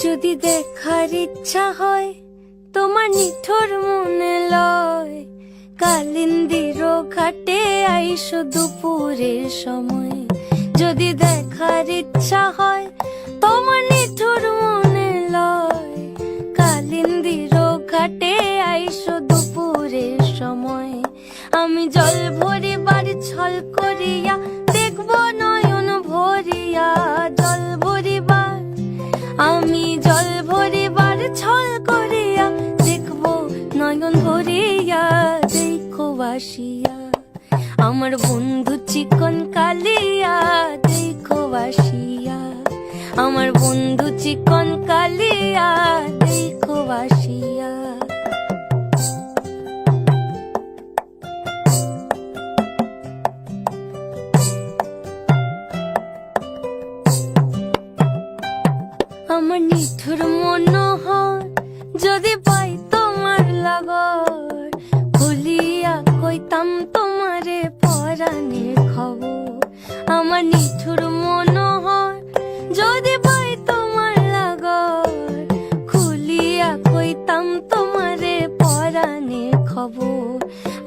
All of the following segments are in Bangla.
যদি দেখার ইচ্ছা হয় তোমার নিঠুর মনে লয়, কালিন্দির ঘাটে আইসো দুপুরের সময়। যদি দেখার ইচ্ছা হয় তোমার নিঠুর মনে লয়, কালিন্দির ঘাটে আইসো দুপুরের সময়। আমি জল ভরিবার ছল করিয়া দেখব নয়ন ভরিয়া, জল ভরিবার আমি জল ভরিবার ছল করিয়া দেখব নয়ন ভরিয়া। দেখো বাসিয়া আমার বন্ধু চিকন কালিয়া, দেখো বাসিয়া আমার বন্ধু চিকন কালিয়া, দেখো বাসিয়া। আমার নিঠুর মনোহর যদি পাই তোমার লাগর, খুলিয়া কইতাম তোমারে পরাণের খবর। আমার নিঠুর মনোহর যদি পাই তোমার লাগর, খুলিয়া কইতাম তোমারে পরাণের খবর।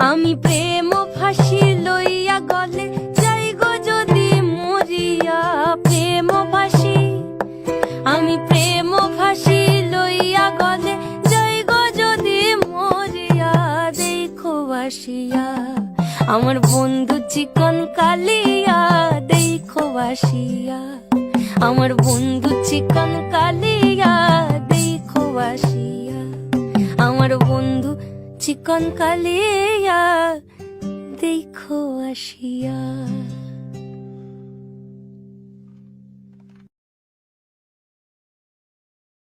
আমি প্রেম ফাঁসি লইয়া গলে যাই গো যদি মরিয়া, প্রেম ফাঁসি আমি প্রেম ফাঁসি লইয়া গলে যাই গো যদি মরিয়া। দেখো বাসিয়া আমার বন্ধু চিকন কালিয়া, দেখো বাসিয়া আমার বন্ধু চিকন কালিয়া, দেখো বাসিয়া আমার বন্ধু চিকন কালিয়া, দেখো আসিয়া।